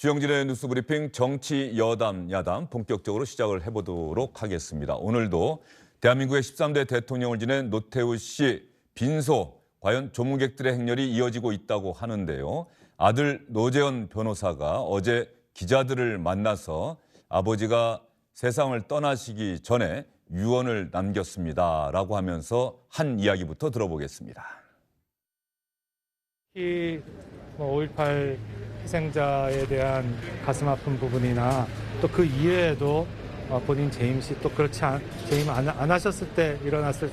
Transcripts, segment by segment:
주영진의 뉴스브리핑 정치 여담 야담 본격적으로 시작을 해보도록 하겠습니다. 오늘도 대한민국의 13대 대통령을 지낸 노태우 씨 빈소, 과연 조문객들의 행렬이 이어지고 있다고 하는데요. 아들 노재현 변호사가 어제 기자들을 만나서 아버지가 세상을 떠나시기 전에 유언을 남겼습니다라고 하면서 한 이야기부터 들어보겠습니다. 특히 5.18 희생자에 대한 가슴 아픈 부분이나 또 그 이외에도 본인 재임 시 또 재임 안 하셨을 때 일어났을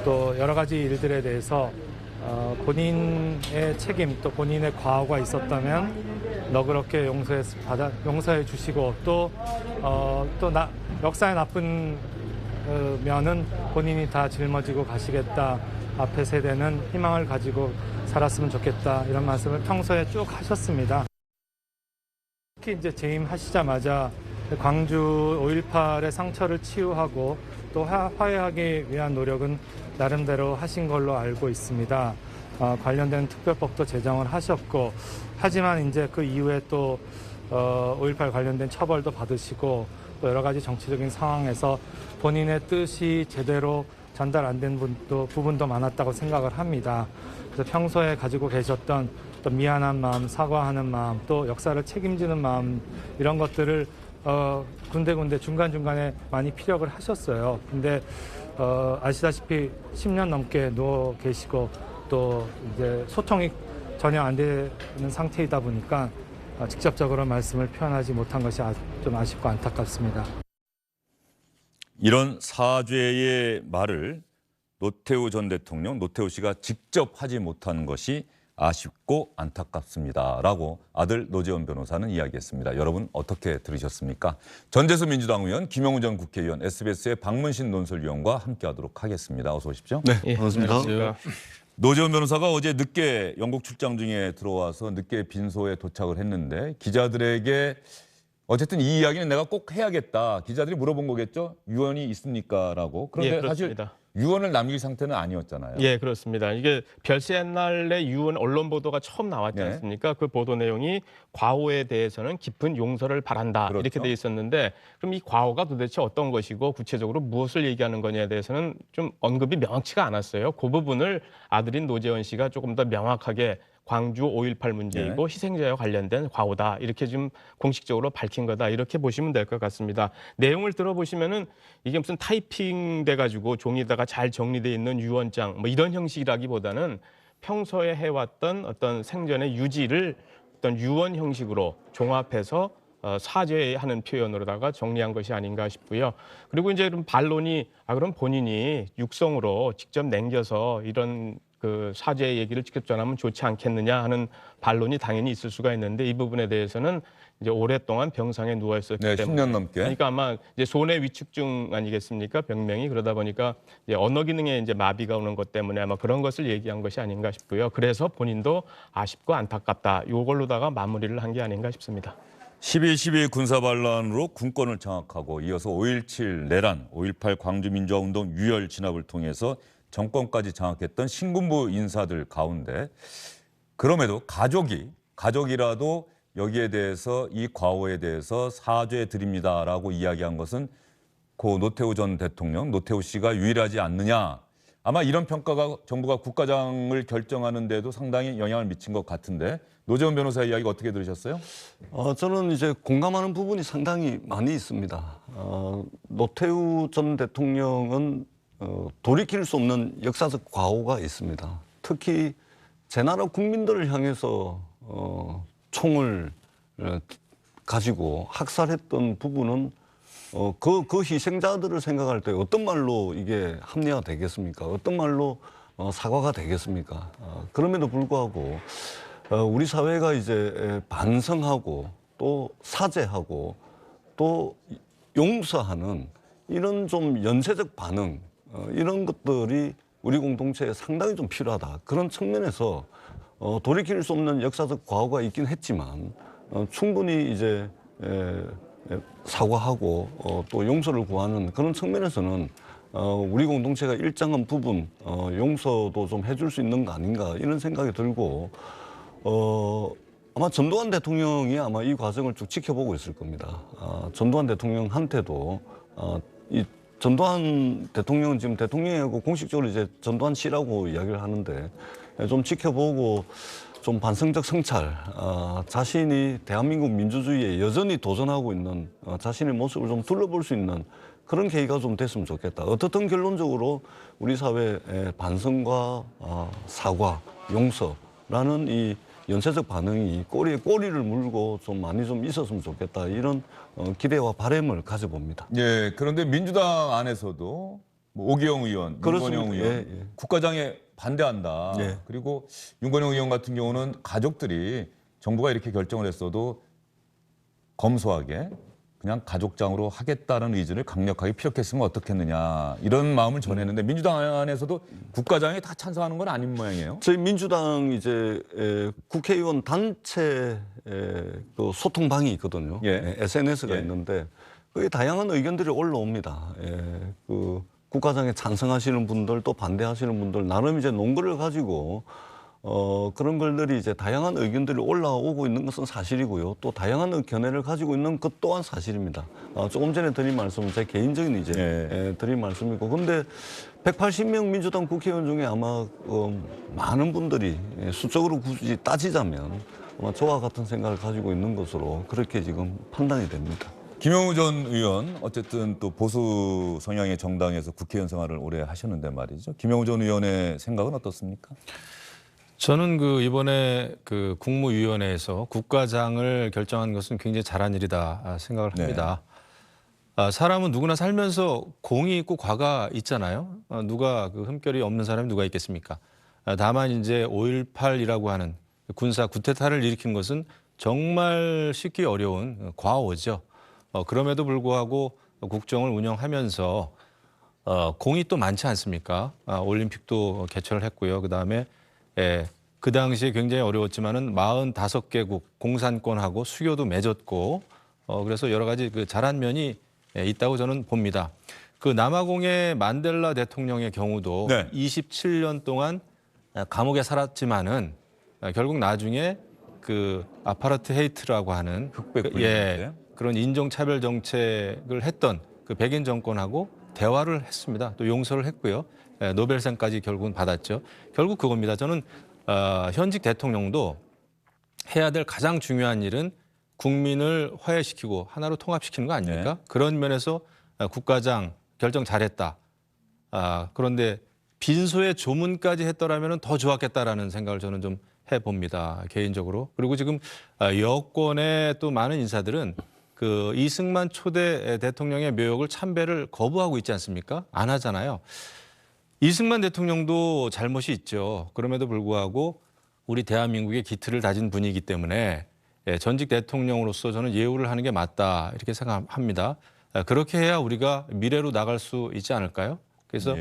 또 여러 가지 일들에 대해서 본인의 책임 또 본인의 과오가 있었다면 너그럽게 용서해 주시고 또 역사의 나쁜 면은 본인이 다 짊어지고 가시겠다. 앞에 세대는 희망을 가지고 살았으면 좋겠다. 이런 말씀을 평소에 쭉 하셨습니다. 특히 이제 재임하시자마자 광주 5.18의 상처를 치유하고 또 화해하기 위한 노력은 나름대로 하신 걸로 알고 있습니다. 관련된 특별법도 제정을 하셨고, 하지만 이제 그 이후에 또 5.18 관련된 처벌도 받으시고 또 여러 가지 정치적인 상황에서 본인의 뜻이 제대로 전달 안 된 부분도 많았다고 생각을 합니다. 그래서 평소에 가지고 계셨던 또 미안한 마음, 사과하는 마음, 또 역사를 책임지는 마음 이런 것들을 군데군데 중간중간에 많이 피력을 하셨어요. 근데 아시다시피 10년 넘게 누워 계시고 또 이제 소통이 전혀 안 되는 상태이다 보니까 직접적으로 말씀을 표현하지 못한 것이 좀 아쉽고 안타깝습니다. 이런 사죄의 말을 노태우 전 대통령, 노태우 씨가 직접 하지 못한 것이 아쉽고 안타깝습니다라고 아들 노재현 변호사는 이야기했습니다. 여러분 어떻게 들으셨습니까? 전재수 민주당 의원, 김영우 전 국회의원, SBS의 박문신 논설위원과 함께하도록 하겠습니다. 어서 오십시오. 네, 반갑습니다. 노재현 변호사가 어제 늦게 영국 출장 중에 들어와서 늦게 빈소에 도착을 했는데 기자들에게 어쨌든 이 이야기는 내가 꼭 해야겠다. 기자들이 물어본 거겠죠? 유언이 있습니까? 라고. 그런데 사실 유언을 남길 상태는 아니었잖아요. 예, 그렇습니다. 이게 별세 옛날에 유언 언론 보도가 처음 나왔지 않습니까? 그 보도 내용이 과오에 대해서는 깊은 용서를 바란다. 그렇죠. 이렇게 돼 있었는데 그럼 이 과오가 도대체 어떤 것이고 구체적으로 무엇을 얘기하는 거냐에 대해서는 좀 언급이 명확치가 않았어요. 그 부분을 아들인 노재현 씨가 조금 더 명확하게 광주 5.18 문제이고 희생자와 관련된 과오다. 이렇게 좀 공식적으로 밝힌 거다. 이렇게 보시면 될 것 같습니다. 내용을 들어보시면은 이게 무슨 타이핑 돼가지고 종이에다가 잘 정리되어 있는 유언장 뭐 이런 형식이라기보다는 평소에 해왔던 어떤 생전의 유지를 어떤 유언 형식으로 종합해서 사죄하는 표현으로다가 정리한 것이 아닌가 싶고요. 그리고 이제 그럼 반론이 그럼 본인이 육성으로 직접 남겨서 이런 그 사죄의 얘기를 직접 전하면 좋지 않겠느냐 하는 반론이 당연히 있을 수가 있는데 이 부분에 대해서는 이제 오랫동안 병상에 누워 있었기 때문에 10년 넘게. 그러니까 아마 이제 손해 위축증 아니겠습니까? 병명이 그러다 보니까 이제 언어 기능에 이제 마비가 오는 것 때문에 아마 그런 것을 얘기한 것이 아닌가 싶고요. 그래서 본인도 아쉽고 안타깝다. 이걸로다가 마무리를 한 게 아닌가 싶습니다. 12.12 군사반란으로 군권을 장악하고 이어서 5.17 내란, 5.18 광주민주화운동 유혈 진압을 통해서 정권까지 장악했던 신군부 인사들 가운데 그럼에도 가족이라도 여기에 대해서 이 과오에 대해서 사죄 드립니다라고 이야기한 것은 고 노태우 전 대통령, 노태우 씨가 유일하지 않느냐. 아마 이런 평가가 정부가 국가장을 결정하는 데도 상당히 영향을 미친 것 같은데 노재현 변호사의 이야기 어떻게 들으셨어요? 저는 이제 공감하는 부분이 상당히 많이 있습니다. 노태우 전 대통령은 돌이킬 수 없는 역사적 과오가 있습니다. 특히 제 나라 국민들을 향해서 총을 가지고 학살했던 부분은 그 희생자들을 생각할 때 어떤 말로 이게 합리화가 되겠습니까? 어떤 말로 사과가 되겠습니까? 그럼에도 불구하고 우리 사회가 이제 반성하고 또 사죄하고 또 용서하는 이런 좀 연쇄적 반응 이런 것들이 우리 공동체에 상당히 좀 필요하다. 그런 측면에서 돌이킬 수 없는 역사적 과오가 있긴 했지만 충분히 이제 사과하고 또 용서를 구하는 그런 측면에서는 우리 공동체가 일정한 부분 용서도 좀 해줄 수 있는 거 아닌가 이런 생각이 들고 아마 전두환 대통령이 아마 이 과정을 쭉 지켜보고 있을 겁니다. 전두환 대통령한테도 이 전두환 대통령은 지금 대통령이고 공식적으로 이제 전두환 씨라고 이야기를 하는데 좀 지켜보고 좀 반성적 성찰, 자신이 대한민국 민주주의에 여전히 도전하고 있는 자신의 모습을 좀 둘러볼 수 있는 그런 계기가 좀 됐으면 좋겠다. 어떻든 결론적으로 우리 사회의 반성과 사과, 용서라는 이 연쇄적 반응이 꼬리에 꼬리를 물고 좀 많이 좀 있었으면 좋겠다. 이런 기대와 바람을 가져봅니다. 예, 그런데 민주당 안에서도 뭐 오기영 의원, 그렇습니다. 윤건영 의원, 예, 예. 국가장에 반대한다. 예. 그리고 윤건영 의원 같은 경우는 가족들이 정부가 이렇게 결정을 했어도 검소하게 그냥 가족장으로 하겠다는 의지를 강력하게 피력했으면 어떻겠느냐 이런 마음을 전했는데 민주당 안에서도 국가장에 다 찬성하는 건 아닌 모양이에요. 저희 민주당 이제 국회의원 단체 그 소통방이 있거든요. 예. SNS가 예. 있는데 거기 다양한 의견들이 올라옵니다. 그 국가장에 찬성하시는 분들 또 반대하시는 분들 나름 이제 논거를 가지고 그런 것들이 이제 다양한 의견들이 올라오고 있는 것은 사실이고요. 또 다양한 견해를 가지고 있는 것 또한 사실입니다. 조금 전에 드린 말씀은 제 개인적인 이제 드린 말씀이고, 근데 180명 민주당 국회의원 중에 아마 많은 분들이 수적으로 굳이 따지자면 아마 저와 같은 생각을 가지고 있는 것으로 그렇게 지금 판단이 됩니다. 김영우 전 의원 어쨌든 또 보수 성향의 정당에서 국회의원 생활을 오래 하셨는데 말이죠. 김영우 전 의원의 생각은 어떻습니까? 저는 이번에 국무위원회에서 국가장을 결정한 것은 굉장히 잘한 일이다 생각을 합니다. 사람은 누구나 살면서 공이 있고 과가 있잖아요. 누가 흠결이 없는 사람이 누가 있겠습니까? 다만 이제 5.18이라고 하는 군사 쿠데타를 일으킨 것은 정말 쉽기 어려운 과오죠. 그럼에도 불구하고 국정을 운영하면서 공이 또 많지 않습니까? 올림픽도 개최를 했고요. 그다음에 그 당시에 굉장히 어려웠지만은 45개국 공산권하고 수교도 맺었고 그래서 여러 가지 잘한 면이 있다고 저는 봅니다. 남아공의 만델라 대통령의 경우도 27년 동안 감옥에 살았지만은 결국 나중에 아파르트헤이트라고 하는 그런 인종차별 정책을 했던 백인 정권하고 대화를 했습니다. 또 용서를 했고요. 노벨상까지 결국은 받았죠. 결국 그겁니다. 저는 현직 대통령도 해야 될 가장 중요한 일은 국민을 화해시키고 하나로 통합시키는 거 아닙니까? 그런 면에서 국가장 결정 잘했다. 그런데 빈소의 조문까지 했더라면 더 좋았겠다라는 생각을 저는 좀 해봅니다. 개인적으로. 그리고 지금 여권의 또 많은 인사들은 이승만 초대 대통령의 묘역을 참배를 거부하고 있지 않습니까? 안 하잖아요. 이승만 대통령도 잘못이 있죠. 그럼에도 불구하고 우리 대한민국의 기틀을 다진 분이기 때문에 전직 대통령으로서 저는 예우를 하는 게 맞다 이렇게 생각합니다. 그렇게 해야 우리가 미래로 나갈 수 있지 않을까요? 그래서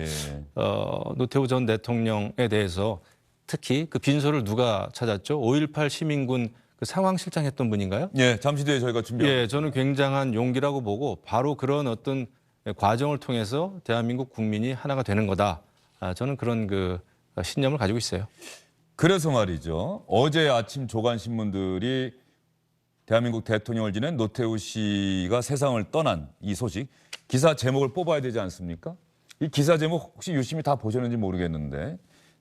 노태우 전 대통령에 대해서 특히 빈소를 누가 찾았죠? 5.18 시민군 상황실장 했던 분인가요? 예, 잠시 뒤에 저희가 준비합니다. 저는 굉장한 용기라고 보고 바로 그런 어떤 과정을 통해서 대한민국 국민이 하나가 되는 거다. 저는 그런 신념을 가지고 있어요. 그래서 말이죠. 어제 아침 조간신문들이 대한민국 대통령을 지낸 노태우 씨가 세상을 떠난 이 소식, 기사 제목을 뽑아야 되지 않습니까? 이 기사 제목 혹시 유심히 다 보셨는지 모르겠는데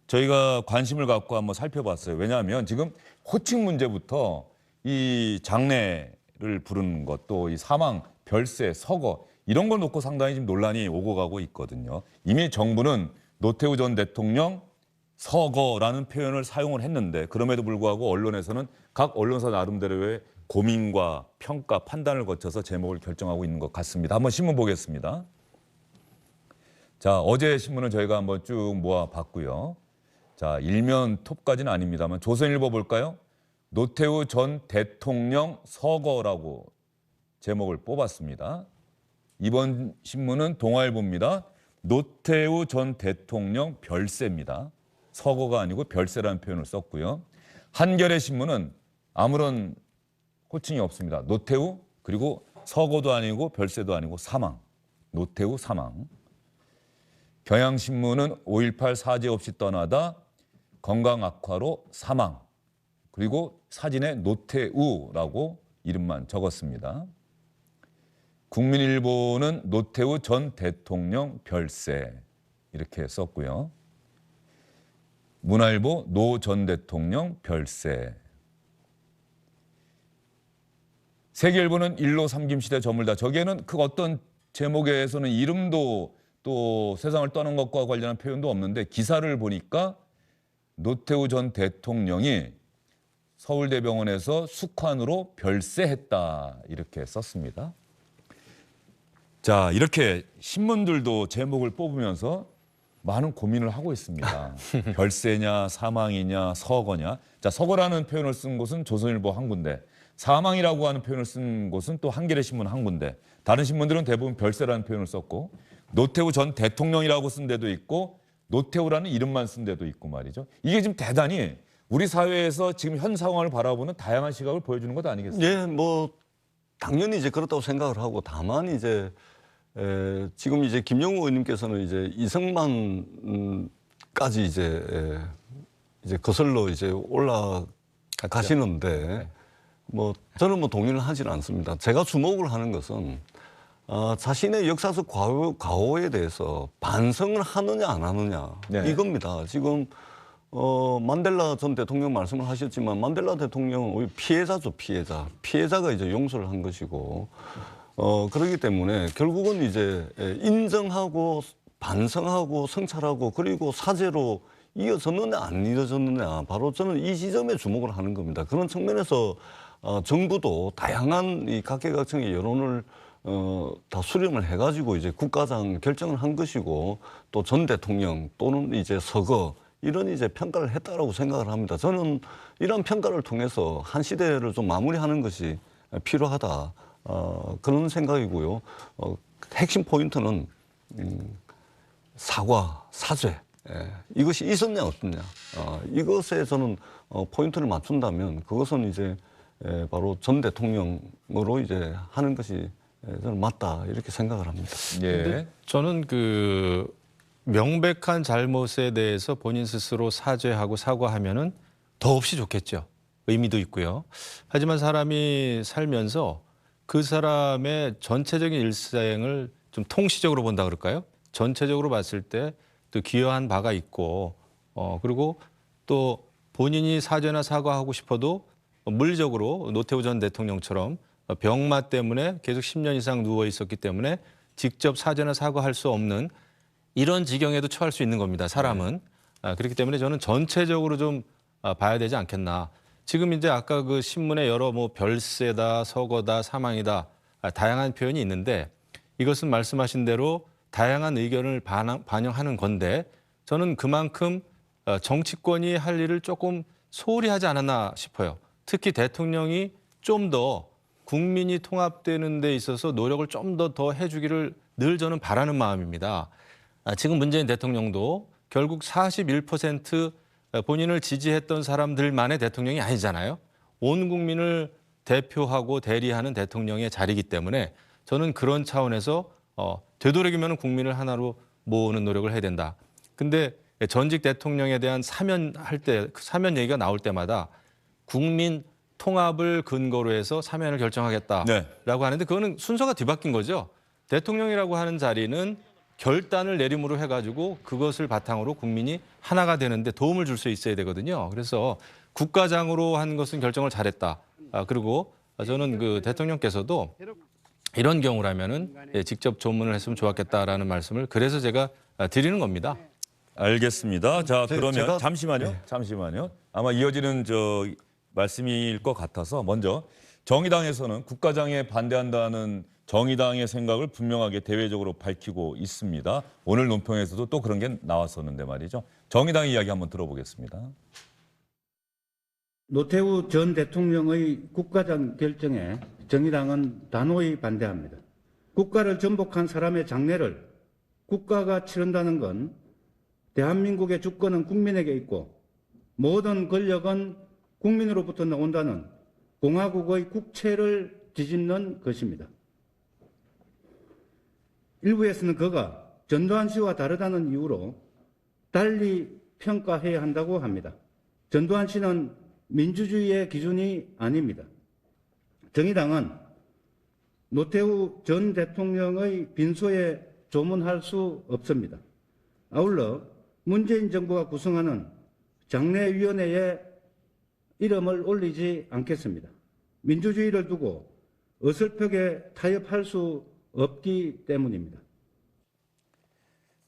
저희가 관심을 갖고 한번 살펴봤어요. 왜냐하면 지금 호칭 문제부터 이 장례를 부르는 것, 또 이 사망, 별세, 서거 이런 걸 놓고 상당히 지금 논란이 오고 가고 있거든요. 이미 정부는 노태우 전 대통령 서거라는 표현을 사용을 했는데 그럼에도 불구하고 언론에서는 각 언론사 나름대로의 고민과 평가, 판단을 거쳐서 제목을 결정하고 있는 것 같습니다. 한번 신문 보겠습니다. 자, 어제 신문을 저희가 한번 쭉 모아봤고요. 자, 일면 톱까지는 아닙니다만 조선일보 볼까요? 노태우 전 대통령 서거라고 제목을 뽑았습니다. 이번 신문은 동아일보입니다. 노태우 전 대통령 별세입니다. 서거가 아니고 별세라는 표현을 썼고요. 한겨레 신문은 아무런 호칭이 없습니다. 노태우 그리고 서거도 아니고 별세도 아니고 사망. 노태우 사망. 경향신문은 5.18 사죄 없이 떠나다 건강 악화로 사망. 그리고 사진에 노태우라고 이름만 적었습니다. 국민일보는 노태우 전 대통령 별세 이렇게 썼고요. 문화일보 노 전 대통령 별세. 세계일보는 일로 삼김시대 저물다. 저기에는 그 어떤 제목에서는 이름도 또 세상을 떠난 것과 관련한 표현도 없는데 기사를 보니까 노태우 전 대통령이 서울대병원에서 숙환으로 별세했다 이렇게 썼습니다. 자, 이렇게 신문들도 제목을 뽑으면서 많은 고민을 하고 있습니다. 별세냐, 사망이냐, 서거냐. 자, 서거라는 표현을 쓴 곳은 조선일보 한 군데, 사망이라고 하는 표현을 쓴 곳은 또 한겨레 신문 한 군데. 다른 신문들은 대부분 별세라는 표현을 썼고, 노태우 전 대통령이라고 쓴 데도 있고, 노태우라는 이름만 쓴 데도 있고 말이죠. 이게 지금 대단히 우리 사회에서 지금 현 상황을 바라보는 다양한 시각을 보여주는 것 아니겠습니까? 예, 뭐 당연히 이제 그렇다고 생각을 하고 다만 이제 지금 이제 김영우 의원님께서는 이제 이승만까지 이제 거슬러 이제 올라가시는데 뭐 저는 뭐 동의를 하지는 않습니다. 제가 주목을 하는 것은 자신의 역사적 과오에 대해서 반성을 하느냐 안 하느냐 네. 이겁니다. 지금 만델라 전 대통령 말씀을 하셨지만 만델라 대통령은 오히려 피해자죠, 피해자. 피해자가 이제 용서를 한 것이고 그렇기 때문에 결국은 이제 인정하고 반성하고 성찰하고 그리고 사죄로 이어졌느냐 안 이어졌느냐 바로 저는 이 지점에 주목을 하는 겁니다. 그런 측면에서 정부도 다양한 이 각계각층의 여론을 다 수렴을 해가지고 이제 국가장 결정을 한 것이고 또 전 대통령 또는 이제 서거 이런 이제 평가를 했다라고 생각을 합니다. 저는 이런 평가를 통해서 한 시대를 좀 마무리하는 것이 필요하다. 그런 생각이고요. 핵심 포인트는 사과, 사죄. 이것이 있었냐 없었냐. 이것에 저는 포인트를 맞춘다면 그것은 이제 바로 전 대통령으로 이제 하는 것이 저는 맞다 이렇게 생각을 합니다. 예. 저는 그 명백한 잘못에 대해서 본인 스스로 사죄하고 사과하면은 더없이 좋겠죠. 의미도 있고요. 하지만 사람이 살면서 그 사람의 전체적인 일생을 좀 통시적으로 본다 그럴까요? 전체적으로 봤을 때 또 기여한 바가 있고 그리고 또 본인이 사죄나 사과하고 싶어도 물리적으로 노태우 전 대통령처럼 병마 때문에 계속 10년 이상 누워 있었기 때문에 직접 사죄나 사과할 수 없는 이런 지경에도 처할 수 있는 겁니다. 사람은. 그렇기 때문에 저는 전체적으로 좀 봐야 되지 않겠나. 지금 이제 아까 그 신문에 여러 뭐 별세다, 서거다, 사망이다 다양한 표현이 있는데 이것은 말씀하신 대로 다양한 의견을 반영하는 건데 저는 그만큼 정치권이 할 일을 조금 소홀히 하지 않았나 싶어요. 특히 대통령이 좀 더 국민이 통합되는 데 있어서 노력을 좀 더 해주기를 늘 저는 바라는 마음입니다. 지금 문재인 대통령도 결국 41% 본인을 지지했던 사람들만의 대통령이 아니잖아요. 온 국민을 대표하고 대리하는 대통령의 자리이기 때문에 저는 그런 차원에서 되도록이면 국민을 하나로 모으는 노력을 해야 된다. 근데 전직 대통령에 대한 사면할 때, 사면 얘기가 나올 때마다 국민 통합을 근거로 해서 사면을 결정하겠다라고 하는데 그거는 순서가 뒤바뀐 거죠. 대통령이라고 하는 자리는 결단을 내림으로 해가지고 그것을 바탕으로 국민이 하나가 되는데 도움을 줄 수 있어야 되거든요. 그래서 국가장으로 한 것은 결정을 잘했다. 그리고 저는 그 대통령께서도 이런 경우라면은 직접 조문을 했으면 좋았겠다라는 말씀을 그래서 제가 드리는 겁니다. 알겠습니다. 자, 그러면 제가- 잠시만요. 아마 이어지는 말씀일 것 같아서 먼저 정의당에서는 국가장에 반대한다는 정의당의 생각을 분명하게 대외적으로 밝히고 있습니다. 오늘 논평에서도 또 그런 게 나왔었는데 말이죠. 정의당의 이야기 한번 들어보겠습니다. 노태우 전 대통령의 국가장 결정에 정의당은 단호히 반대합니다. 국가를 전복한 사람의 장례를 국가가 치른다는 건 대한민국의 주권은 국민에게 있고 모든 권력은 국민으로부터 나온다는 공화국의 국채를 뒤집는 것입니다. 일부에서는 그가 전두환 씨와 다르다는 이유로 달리 평가해야 한다고 합니다. 전두환 씨는 민주주의의 기준이 아닙니다. 정의당은 노태우 전 대통령의 빈소에 조문할 수 없습니다. 아울러 문재인 정부가 구성하는 장례위원회에 이름을 올리지 않겠습니다. 민주주의를 두고 어설프게 타협할 수 없기 때문입니다.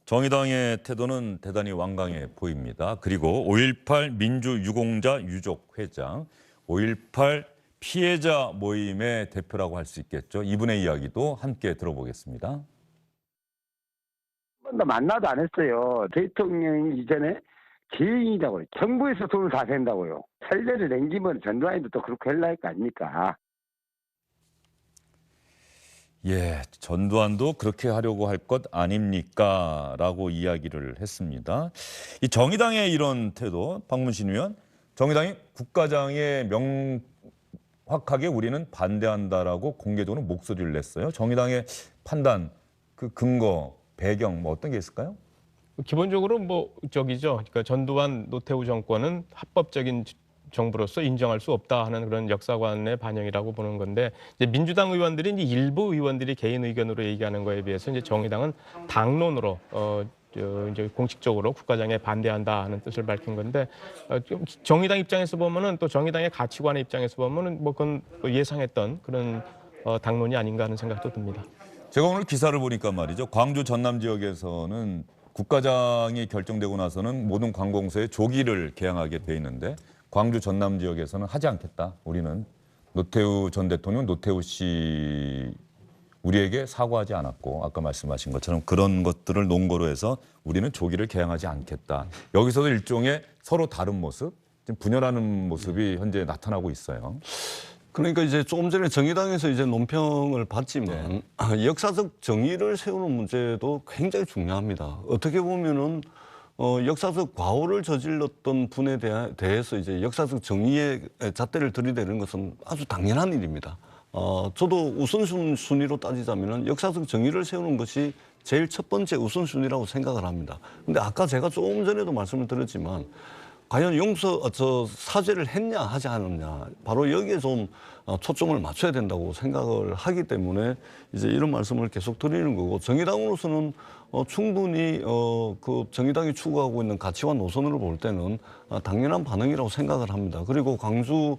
정의당의 태도는 대단히 완강해 보입니다. 그리고 5.18 민주유공자 유족회장, 5.18 피해자 모임의 대표라고 할 수 있겠죠. 이분의 이야기도 함께 들어보겠습니다. 한 번도 만나도 안 했어요. 대통령이 이전에 개인이라고요. 정부에서 돈을 다 댄다고요. 살려를 남기면 전두환이도 또 그렇게 할라 거 아닙니까? 예, 전두환도 그렇게 하려고 할 것 아닙니까? 라고 이야기를 했습니다. 이 정의당의 이런 태도, 박문신 의원, 정의당이 국가장에 명확하게 우리는 반대한다라고 공개적으로 목소리를 냈어요. 정의당의 판단, 그 근거, 배경 뭐 어떤 게 있을까요? 기본적으로 그러니까 전두환 노태우 정권은 합법적인 정부로서 인정할 수 없다 하는 그런 역사관의 반영이라고 보는 건데, 이제 민주당 의원들이 이제 일부 의원들이 개인 의견으로 얘기하는 거에 비해서 이제 정의당은 당론으로 이제 공식적으로 국가장에 반대한다 하는 뜻을 밝힌 건데, 좀 정의당 입장에서 보면은 또 정의당의 가치관의 입장에서 보면은 그건 또 예상했던 그런 당론이 아닌가 하는 생각도 듭니다. 제가 오늘 기사를 보니까 말이죠. 광주 전남 지역에서는 국가장이 결정되고 나서는 모든 관공서에 조기를 개항하게 돼 있는데, 광주 전남 지역에서는 하지 않겠다. 우리는 노태우 전 대통령, 노태우 씨 우리에게 사과하지 않았고, 아까 말씀하신 것처럼 그런 것들을 논거로 해서 우리는 조기를 개항하지 않겠다. 여기서도 일종의 서로 다른 모습, 지금 분열하는 모습이 현재 나타나고 있어요. 그러니까 이제 조금 전에 정의당에서 이제 논평을 봤지만 역사적 정의를 세우는 문제도 굉장히 중요합니다. 어떻게 보면은 역사적 과오를 저질렀던 분에 대해서 이제 역사적 정의의 잣대를 들이대는 것은 아주 당연한 일입니다. 저도 우선순위로 따지자면은 역사적 정의를 세우는 것이 제일 첫 번째 우선순위라고 생각을 합니다. 근데 아까 제가 조금 전에도 말씀을 드렸지만 과연 사죄를 했냐 하지 않았냐, 바로 여기에 좀 초점을 맞춰야 된다고 생각을 하기 때문에 이제 이런 말씀을 계속 드리는 거고, 정의당으로서는 충분히 그 정의당이 추구하고 있는 가치와 노선으로 볼 때는 당연한 반응이라고 생각을 합니다. 그리고 광주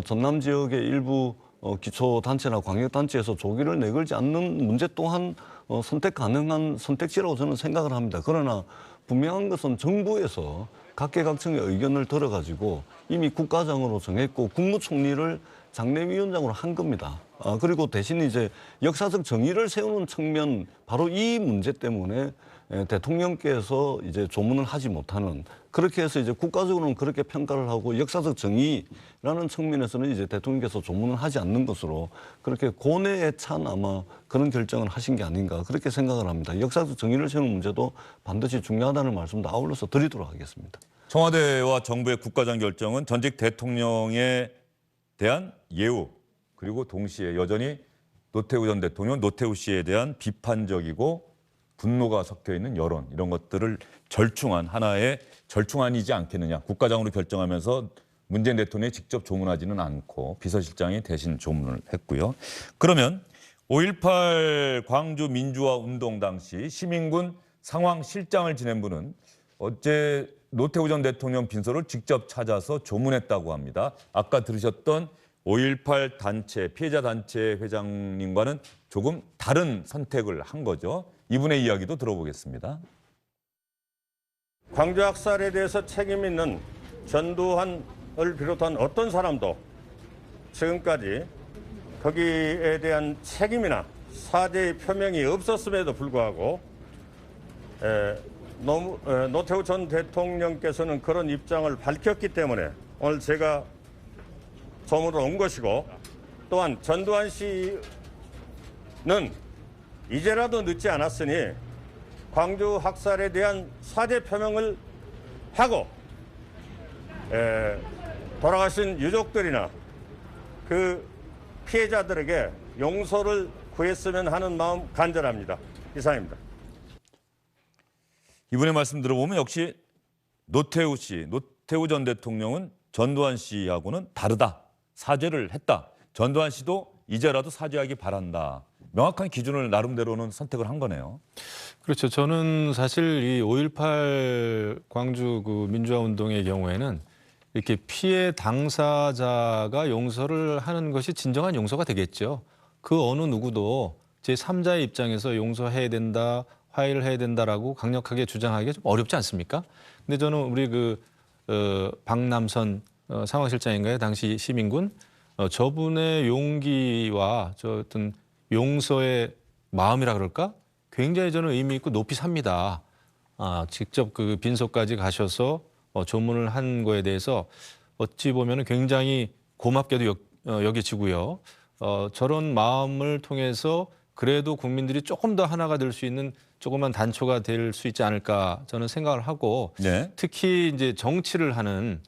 전남 지역의 일부 기초단체나 광역단체에서 조기를 내걸지 않는 문제 또한 선택 가능한 선택지라고 저는 생각을 합니다. 그러나 분명한 것은 정부에서 각계각층의 의견을 들어가지고 이미 국가장으로 정했고 국무총리를 장례위원장으로 한 겁니다. 그리고 대신 이제 역사적 정의를 세우는 측면, 바로 이 문제 때문에 대통령께서 이제 조문을 하지 못하는, 그렇게 해서 이제 국가적으로는 그렇게 평가를 하고 역사적 정의라는 측면에서는 이제 대통령께서 조문을 하지 않는 것으로 그렇게 고뇌에 찬 아마 그런 결정을 하신 게 아닌가, 그렇게 생각을 합니다. 역사적 정의를 세우는 문제도 반드시 중요하다는 말씀도 아울러서 드리도록 하겠습니다. 청와대와 정부의 국가장 결정은 전직 대통령에 대한 예우, 그리고 동시에 여전히 노태우 전 대통령, 노태우 씨에 대한 비판적이고 분노가 섞여 있는 여론, 이런 것들을 절충한 하나의 절충안이지 않겠느냐. 국가장으로 결정하면서 문재인 대통령이 직접 조문하지는 않고 비서실장이 대신 조문을 했고요. 그러면 5.18 광주 민주화 운동 당시 시민군 상황실장을 지낸 분은 어제 노태우 전 대통령 빈소를 직접 찾아서 조문했다고 합니다. 아까 들으셨던 5.18 단체, 피해자 단체 회장님과는 조금 다른 선택을 한 거죠. 이분의 이야기도 들어보겠습니다. 광주 학살에 대해서 책임 있는 전두환을 비롯한 어떤 사람도 지금까지 거기에 대한 책임이나 사죄의 표명이 없었음에도 불구하고 노태우 전 대통령께서는 그런 입장을 밝혔기 때문에 오늘 제가 조문으로 온 것이고, 또한 전두환 씨는 이제라도 늦지 않았으니 광주 학살에 대한 사죄 표명을 하고 돌아가신 유족들이나 그 피해자들에게 용서를 구했으면 하는 마음 간절합니다. 이상입니다. 이분의 말씀 들어보면 역시 노태우 전 대통령은 전두환 씨하고는 다르다. 사죄를 했다. 전두환 씨도 이제라도 사죄하기 바란다. 명확한 기준을 나름대로는 선택을 한 거네요. 그렇죠. 저는 사실 이 5.18 광주 그 민주화 운동의 경우에는 이렇게 피해 당사자가 용서를 하는 것이 진정한 용서가 되겠죠. 그 어느 누구도 제3자의 입장에서 용서해야 된다, 화해를 해야 된다라고 강력하게 주장하기가 좀 어렵지 않습니까? 근데 저는 우리 박남선 상황실장인가요? 당시 시민군 저분의 용기와 저 어떤 용서의 마음이라 그럴까? 굉장히 저는 의미 있고 높이 삽니다. 직접 그 빈소까지 가셔서 조문을 한 거에 대해서 어찌 보면 굉장히 고맙게도 여겨지고요. 저런 마음을 통해서 그래도 국민들이 조금 더 하나가 될 수 있는 조그만 단초가 될 수 있지 않을까 저는 생각을 하고 네. 특히 이제 정치를 하는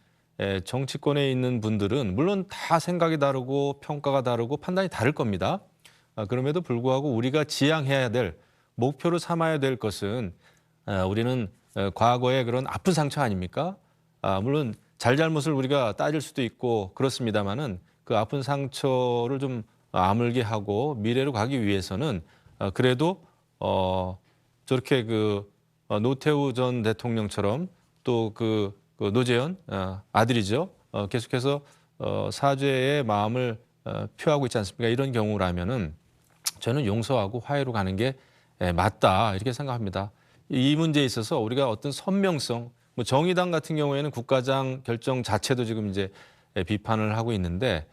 정치권에 있는 분들은 물론 다 생각이 다르고 평가가 다르고 판단이 다를 겁니다. 그럼에도 불구하고 우리가 지향해야 될 목표로 삼아야 될 것은 우리는 과거의 그런 아픈 상처 아닙니까? 물론 잘잘못을 우리가 따질 수도 있고 그렇습니다만은 그 아픈 상처를 좀 아물게 하고 미래로 가기 위해서는 그래도 저렇게 노태우 전 대통령처럼 또 그 노재현 아들이죠. 계속해서 사죄의 마음을 표하고 있지 않습니까? 이런 경우라면은 저는 용서하고 화해로 가는 게 맞다 이렇게 생각합니다. 이 문제에 있어서 우리가 어떤 선명성, 뭐 정의당 같은 경우에는 국가장 결정 자체도 지금 이제 비판을 하고 있는데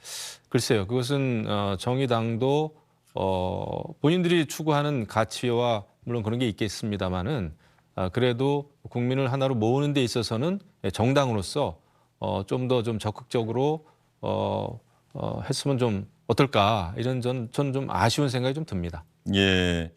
글쎄요, 그것은 정의당도 본인들이 추구하는 가치와 물론 그런 게 있겠습니다만은 그래도 국민을 하나로 모으는 데 있어서는 정당으로서 좀 더 좀 적극적으로 했으면 좀 어떨까 이런 저는 좀 아쉬운 생각이 좀 듭니다. 예.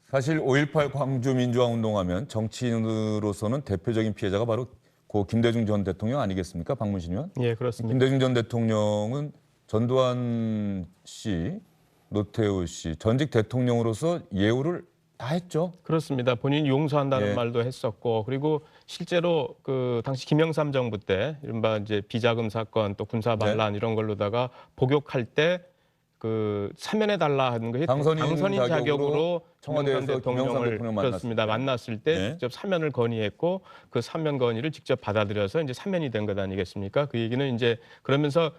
사실 5.18 광주 민주화 운동하면 정치인으로서는 대표적인 피해자가 바로 고 김대중 전 대통령 아니겠습니까? 박문신 의원? 예, 그렇습니다. 김대중 전 대통령은 전두환 씨, 노태우 씨 전직 대통령으로서 예우를 다 했죠. 그렇습니다. 본인이 용서한다는 예. 말도 했었고, 그리고 실제로 그 당시 김영삼 정부 때 이른바 이제 비자금 사건 또 군사 반란 이런 걸로다가 복역할 때 그 사면해 달라 하는 것이 당선인 자격으로 청와대에서 김영삼 대통령을 대통령 그렇습니다. 만났을 때 네. 직접 사면을 건의했고 그 사면 건의를 직접 받아들여서 이제 사면이 된 것 아니겠습니까? 그 얘기는 이제 그러면서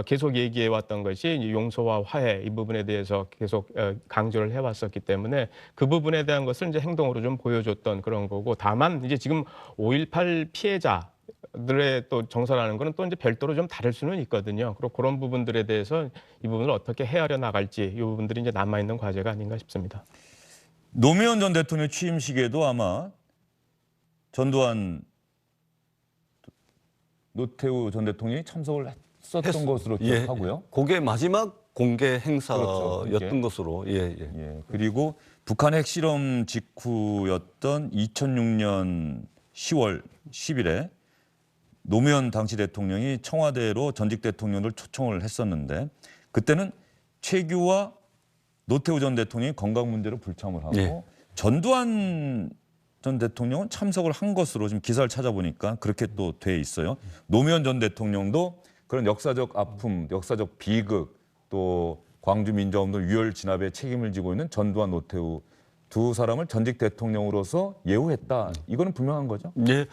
계속 얘기해 왔던 것이 용서와 화해 이 부분에 대해서 계속 강조를 해왔었기 때문에 그 부분에 대한 것을 이제 행동으로 좀 보여줬던 그런 거고, 다만 이제 지금 5.18 피해자들의 또 정서라는 거는 또 이제 별도로 좀 다를 수는 있거든요. 그리고 그런 부분들에 대해서 이 부분을 어떻게 헤아려 나갈지 이 부분들이 이제 남아 있는 과제가 아닌가 싶습니다. 노무현 전 대통령 취임식에도 아마 전두환, 노태우 전 대통령이 참석을 했었던 것으로 기억하고요. 그게 마지막 공개 그렇죠, 행사였던 공개. 것으로. 예, 그리고 북한의 핵실험 직후였던 2006년 10월 10일에 노무현 당시 대통령이 청와대로 전직 대통령을 초청을 했었는데 그때는 최규와 노태우 전 대통령이 건강 문제로 불참을 하고 예. 전두환 전 대통령은 참석을 한 것으로 지금 기사를 찾아보니까 그렇게 또 돼 있어요. 노무현 전 대통령도 그런 역사적 아픔, 역사적 비극, 또 광주 민주화운동 유혈 진압에 책임을 지고 있는 전두환, 노태우 두 사람을 전직 대통령으로서 예우했다. 이거는 분명한 거죠? 예.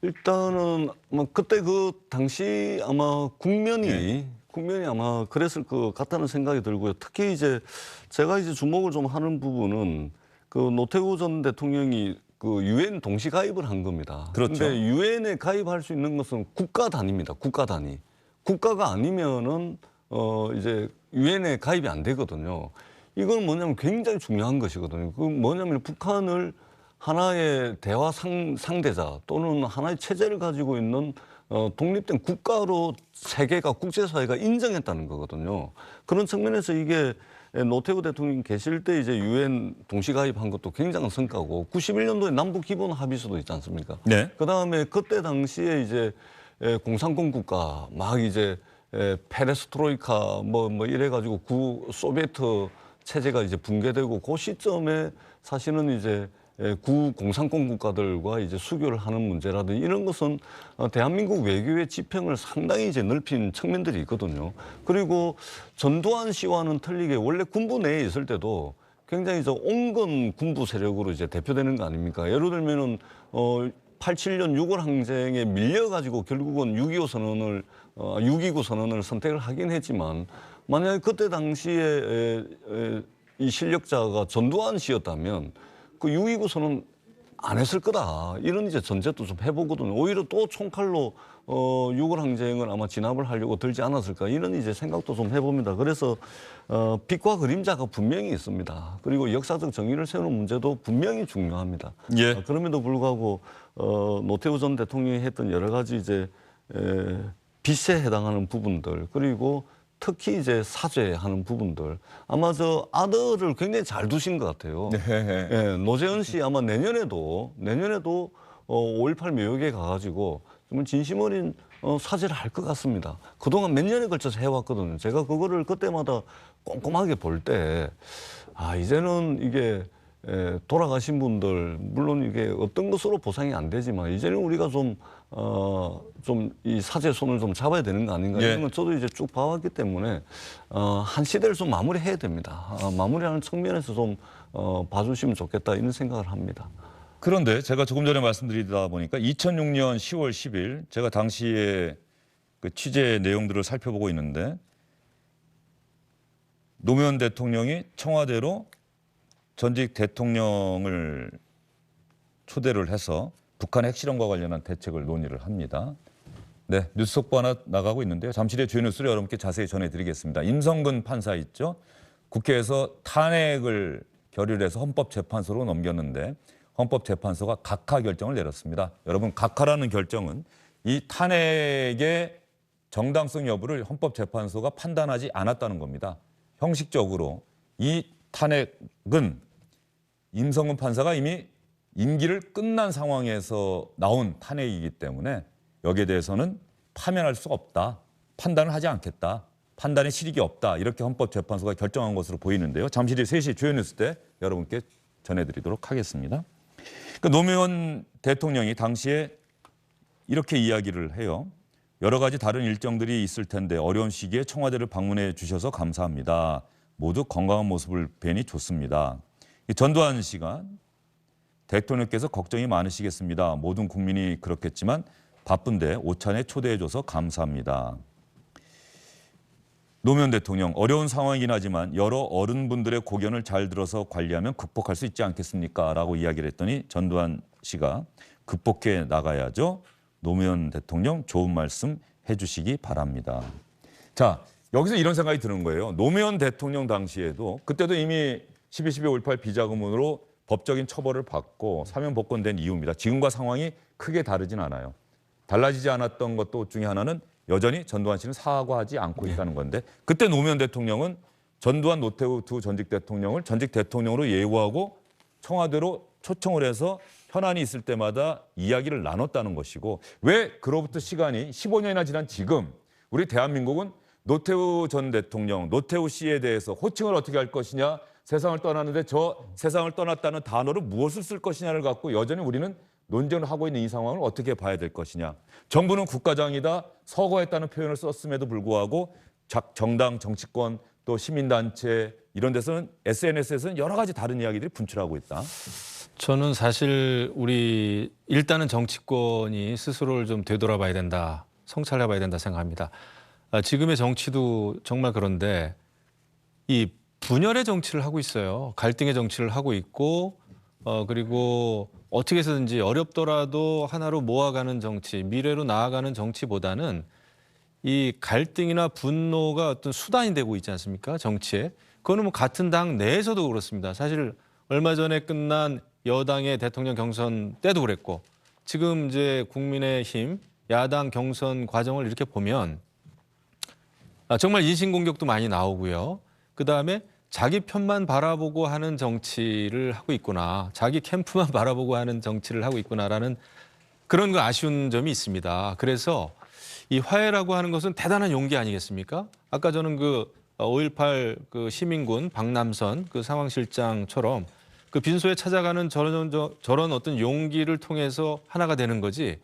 일단은 그때 그 당시 아마 국면이 아마 그랬을 것 같다는 생각이 들고요. 특히 이제 제가 이제 주목을 좀 하는 부분은 그 노태우 전 대통령이 그 유엔 동시 가입을 한 겁니다. 그렇죠. 근데 유엔에 가입할 수 있는 것은 국가 단위입니다. 국가 단위. 국가가 아니면은 이제 유엔에 가입이 안 되거든요. 이건 뭐냐면 굉장히 중요한 것이거든요. 그 뭐냐면 북한을 하나의 대화 상대자 또는 하나의 체제를 가지고 있는 독립된 국가로 세계가 국제사회가 인정했다는 거거든요. 그런 측면에서 이게 노태우 대통령이 계실 때 이제 유엔 동시 가입한 것도 굉장한 성과고 91년도에 남북 기본 합의서도 있지 않습니까? 네. 그다음에 그때 당시에 이제 공산권 국가 막 이제 페레스트로이카 뭐 이래가지고 소비에트 체제가 이제 붕괴되고 그 시점에 사실은 이제 구공산권 국가들과 이제 수교를 하는 문제라든지 이런 것은 대한민국 외교의 지평을 상당히 이제 넓힌 측면들이 있거든요. 그리고 전두환 씨와는 틀리게 원래 군부 내에 있을 때도 굉장히 온건 군부 세력으로 이제 대표되는 거 아닙니까? 예를 들면은 87년 6월 항쟁에 밀려가지고 결국은 6.25 선언을 6.29 선언을 선택을 하긴 했지만 만약에 그때 당시에 이 실력자가 전두환 씨였다면 그 6.29 선언 안 했을 거다. 이런 이제 전제도 좀 해보거든요. 오히려 또 총칼로 6월 항쟁을 아마 진압을 하려고 들지 않았을까. 이런 이제 생각도 좀 해봅니다. 그래서 빛과 그림자가 분명히 있습니다. 그리고 역사적 정의를 세우는 문제도 분명히 중요합니다. 예. 그럼에도 불구하고 노태우 전 대통령이 했던 여러 가지 이제 빚에 해당하는 부분들 그리고 특히 이제 사죄하는 부분들 아마 저 아들을 굉장히 잘 두신 것 같아요. 네. 예, 노재현 씨 아마 내년에도 5.18 묘역에 가가지고 좀 진심 어린 사죄를 할 것 같습니다. 그동안 몇 년에 걸쳐서 해왔거든요. 제가 그거를 그때마다 꼼꼼하게 볼 때 이제는 이게 돌아가신 분들 물론 이게 어떤 것으로 보상이 안 되지만 이제는 우리가 좀 이 사죄 손을 좀 잡아야 되는 거 아닌가 예. 이런 건 저도 이제 쭉 봐왔기 때문에 한 시대를 좀 마무리해야 됩니다. 마무리하는 측면에서 좀 봐주시면 좋겠다 이런 생각을 합니다. 그런데 제가 조금 전에 말씀드리다 보니까 2006년 10월 10일 제가 당시에 그 취재 내용들을 살펴보고 있는데 노무현 대통령이 청와대로 전직 대통령을 초대를 해서 북한 핵실험과 관련한 대책을 논의를 합니다. 네, 뉴스 속보 하나 나가고 있는데요. 잠시 뒤에 주요 뉴스를 여러분께 자세히 전해드리겠습니다. 임성근 판사 있죠? 국회에서 탄핵을 결의해서 헌법재판소로 넘겼는데 헌법재판소가 각하 결정을 내렸습니다. 여러분, 각하라는 결정은 이 탄핵의 정당성 여부를 헌법재판소가 판단하지 않았다는 겁니다. 형식적으로 이 탄핵은 임성근 판사가 이미 임기를 끝난 상황에서 나온 탄핵이기 때문에 여기에 대해서는 파면할 수가 없다. 판단을 하지 않겠다. 판단의 실익이 없다. 이렇게 헌법재판소가 결정한 것으로 보이는데요. 잠시 뒤 3시 주요 뉴스 때 여러분께 전해드리도록 하겠습니다. 노무현 대통령이 당시에 이렇게 이야기를 해요. 여러 가지 다른 일정들이 있을 텐데 어려운 시기에 청와대를 방문해 주셔서 감사합니다. 모두 건강한 모습을 뵈니 좋습니다. 전두환 씨가 대통령께서 걱정이 많으시겠습니다. 모든 국민이 그렇겠지만 바쁜데 오찬에 초대해줘서 감사합니다. 노무현 대통령 어려운 상황이긴 하지만 여러 어른분들의 고견을 잘 들어서 관리하면 극복할 수 있지 않겠습니까? 라고 이야기를 했더니 전두환 씨가 극복해 나가야죠. 노무현 대통령 좋은 말씀 해주시기 바랍니다. 자, 여기서 이런 생각이 드는 거예요. 노무현 대통령 당시에도 그때도 이미 12.12.5.18 비자금으로 법적인 처벌을 받고 사면 복권된 이유입니다. 지금과 상황이 크게 다르진 않아요. 달라지지 않았던 것도 중에 하나는 여전히 전두환 씨는 사과하지 않고 있다는 건데 그때 노무현 대통령은 전두환, 노태우 두 전직 대통령을 전직 대통령으로 예우하고 청와대로 초청을 해서 현안이 있을 때마다 이야기를 나눴다는 것이고 왜 그로부터 시간이 15년이나 지난 지금 우리 대한민국은 노태우 전 대통령, 노태우 씨에 대해서 호칭을 어떻게 할 것이냐 세상을 떠났는데 저 세상을 떠났다는 단어를 무엇을 쓸 것이냐를 갖고 여전히 우리는 논쟁을 하고 있는 이 상황을 어떻게 봐야 될 것이냐. 정부는 국가장이다 서거했다는 표현을 썼음에도 불구하고 정당, 정치권 또 시민단체 이런 데서는 SNS에서는 여러 가지 다른 이야기들이 분출하고 있다. 저는 사실 우리 일단은 정치권이 스스로를 좀 되돌아봐야 된다. 성찰해봐야 된다 생각합니다. 지금의 정치도 정말 그런데 이 분열의 정치를 하고 있어요. 갈등의 정치를 하고 있고 그리고 어떻게 해서든지 어렵더라도 하나로 모아가는 정치, 미래로 나아가는 정치보다는 이 갈등이나 분노가 어떤 수단이 되고 있지 않습니까? 정치에. 그거는 뭐 같은 당 내에서도 그렇습니다. 사실 얼마 전에 끝난 여당의 대통령 경선 때도 그랬고 지금 이제 국민의힘 야당 경선 과정을 이렇게 보면 정말 인신공격도 많이 나오고요. 그다음에 자기 편만 바라보고 하는 정치를 하고 있구나. 자기 캠프만 바라보고 하는 정치를 하고 있구나라는 그런 거 아쉬운 점이 있습니다. 그래서 이 화해라고 하는 것은 대단한 용기 아니겠습니까? 아까 저는 그 5.18 그 시민군 박남선 그 상황실장처럼 그 빈소에 찾아가는 저런 어떤 용기를 통해서 하나가 되는 거지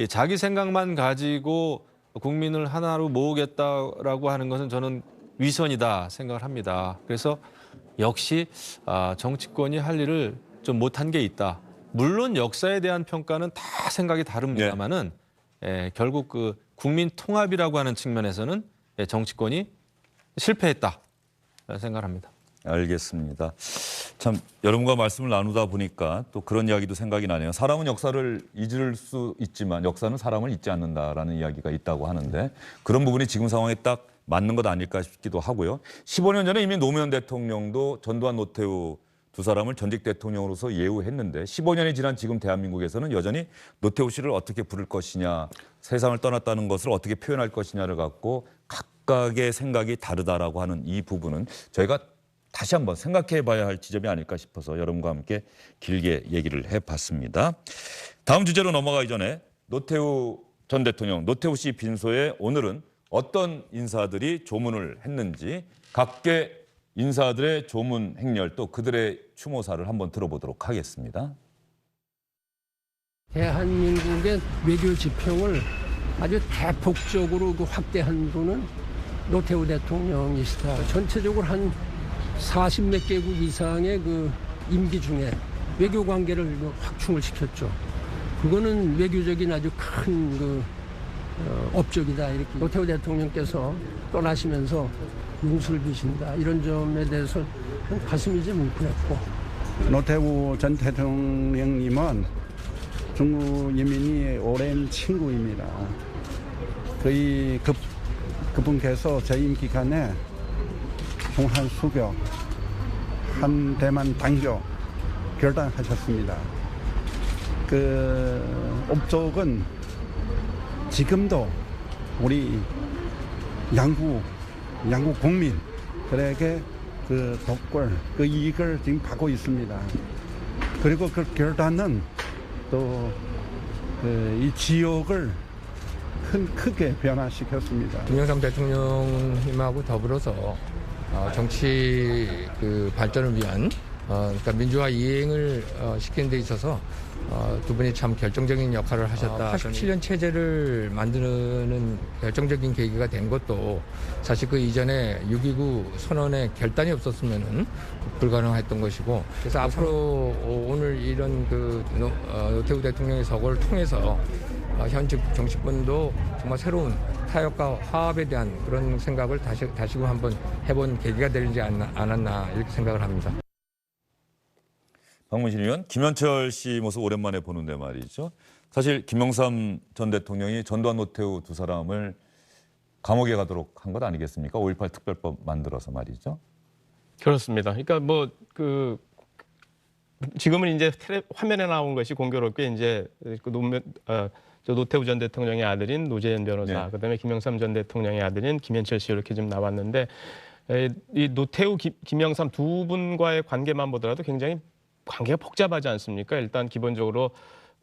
자기 생각만 가지고 국민을 하나로 모으겠다라고 하는 것은 저는 위선이다 생각을 합니다. 그래서 역시 정치권이 할 일을 좀 못한 게 있다. 물론 역사에 대한 평가는 다 생각이 다릅니다만은 결국 그 국민 통합이라고 하는 측면에서는 정치권이 실패했다 생각합니다. 알겠습니다. 참 여러분과 말씀을 나누다 보니까 또 그런 이야기도 생각이 나네요. 사람은 역사를 잊을 수 있지만 역사는 사람을 잊지 않는다라는 이야기가 있다고 하는데 그런 부분이 지금 상황에 딱 맞는 것 아닐까 싶기도 하고요. 15년 전에 이미 노무현 대통령도 전두환, 노태우 두 사람을 전직 대통령으로서 예우했는데 15년이 지난 지금 대한민국에서는 여전히 노태우 씨를 어떻게 부를 것이냐, 세상을 떠났다는 것을 어떻게 표현할 것이냐를 갖고 각각의 생각이 다르다라고 하는 이 부분은 저희가 다시 한번 생각해 봐야 할 지점이 아닐까 싶어서 여러분과 함께 길게 얘기를 해봤습니다. 다음 주제로 넘어가기 전에 노태우 전 대통령, 노태우 씨 빈소에 오늘은 어떤 인사들이 조문을 했는지 각계 인사들의 조문 행렬 또 그들의 추모사를 한번 들어보도록 하겠습니다. 대한민국의 외교 지평을 아주 대폭적으로 확대한 분은 노태우 대통령이시다. 전체적으로 한 40몇 개국 이상의 그 임기 중에 외교 관계를 확충을 시켰죠. 그거는 외교적인 아주 큰 그 업적이다. 이렇게 노태우 대통령께서 떠나시면서 용서를 비신다. 이런 점에 대해서 가슴이 좀 뭉클했고. 노태우 전 대통령님은 중국 인민이 오랜 친구입니다. 거의 그분께서 재임 기간에 중한 수교, 한 대만 단교 결단하셨습니다. 그 업적은 지금도 우리 양국 국민들에게 그 덕을, 그 이익을 지금 받고 있습니다. 그리고 그 결단은 또 이 지역을 크게 변화시켰습니다. 김영삼 대통령님하고 더불어서 정치 그 발전을 위한 그러니까 민주화 이행을 시키는 데 있어서 두 분이 참 결정적인 역할을 하셨다. 87년 체제를 만드는 결정적인 계기가 된 것도 사실 그 이전에 6.29 선언에 결단이 없었으면은 불가능했던 것이고 그래서 앞으로 오늘 이런 그 노태우 대통령의 서거를 통해서 현직 정치권도 정말 새로운 타협과 화합에 대한 그런 생각을 다시금 한번 해본 계기가 되지 않았나 이렇게 생각을 합니다. 박문신 의원, 김현철 씨 모습 오랜만에 보는데 말이죠. 사실 김영삼 전 대통령이 전두환, 노태우 두 사람을 감옥에 가도록 한 것 아니겠습니까? 5.18 특별법 만들어서 말이죠. 그렇습니다. 그러니까 뭐 그 지금은 이제 화면에 나온 것이 공교롭게 이제 그 노태우 전 대통령의 아들인 노재현 변호사, 그다음에 김영삼 전 대통령의 아들인 김현철 씨 이렇게 좀 나왔는데 이 노태우, 김영삼 두 분과의 관계만 보더라도 굉장히 관계가 복잡하지 않습니까? 일단 기본적으로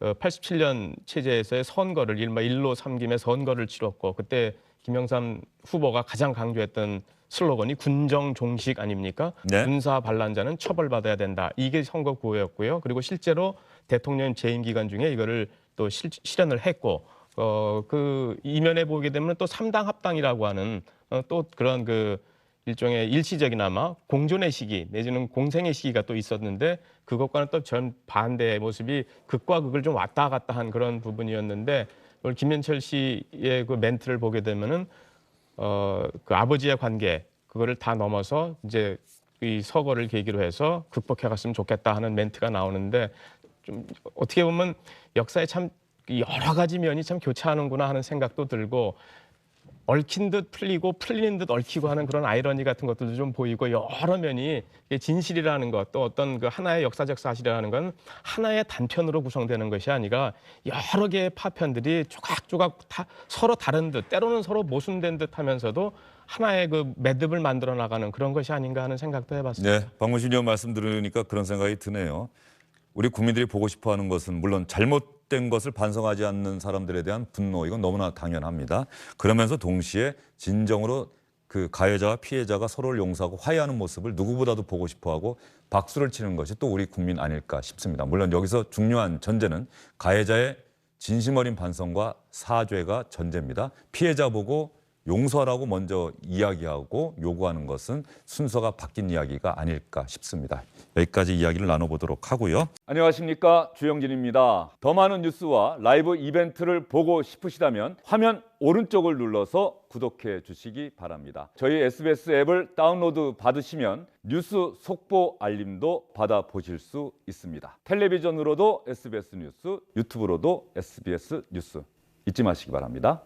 87년 체제에서의 선거를 이른바 1로 3김의 선거를 치렀고 그때 김영삼 후보가 가장 강조했던 슬로건이 군정 종식 아닙니까? 네. 군사 반란자는 처벌받아야 된다. 이게 선거 구호였고요. 그리고 실제로 대통령 재임 기간 중에 이거를 또 실현을 했고 그 이면에 보게 되면 또 3당 합당이라고 하는 또 그런 그 일종의 일시적이나마 공존의 시기 내지는 공생의 시기가 또 있었는데 그것과는 또 전 반대의 모습이 극과 극을 좀 왔다 갔다 한 그런 부분이었는데 오늘 김현철 씨의 그 멘트를 보게 되면은 그 아버지의 관계 그거를 다 넘어서 이제 이 서거를 계기로 해서 극복해 갔으면 좋겠다 하는 멘트가 나오는데 좀 어떻게 보면 역사에 참 여러 가지 면이 참 교차하는구나 하는 생각도 들고 얽힌 듯 풀리고 풀리는 듯 얽히고 하는 그런 아이러니 같은 것들도 좀 보이고 여러 면이 진실이라는 것 또 어떤 그 하나의 역사적 사실이라는 건 하나의 단편으로 구성되는 것이 아니라 여러 개의 파편들이 조각조각 다 서로 다른 듯 때로는 서로 모순된 듯 하면서도 하나의 그 매듭을 만들어 나가는 그런 것이 아닌가 하는 생각도 해봤습니다. 네, 박문신 의원 말씀 들으니까 그런 생각이 드네요. 우리 국민들이 보고 싶어하는 것은 물론 잘못된 것을 반성하지 않는 사람들에 대한 분노 이건 너무나 당연합니다. 그러면서 동시에 진정으로 그 가해자와 피해자가 서로를 용서하고 화해하는 모습을 누구보다도 보고 싶어하고 박수를 치는 것이 또 우리 국민 아닐까 싶습니다. 물론 여기서 중요한 전제는 가해자의 진심 어린 반성과 사죄가 전제입니다. 피해자 보고 용서하라고 먼저 이야기하고 요구하는 것은 순서가 바뀐 이야기가 아닐까 싶습니다. 여기까지 이야기를 나눠보도록 하고요. 안녕하십니까, 주영진입니다. 더 많은 뉴스와 라이브 이벤트를 보고 싶으시다면 화면 오른쪽을 눌러서 구독해 주시기 바랍니다. 저희 SBS 앱을 다운로드 받으시면 뉴스 속보 알림도 받아보실 수 있습니다. 텔레비전으로도 SBS 뉴스, 유튜브로도 SBS 뉴스 잊지 마시기 바랍니다.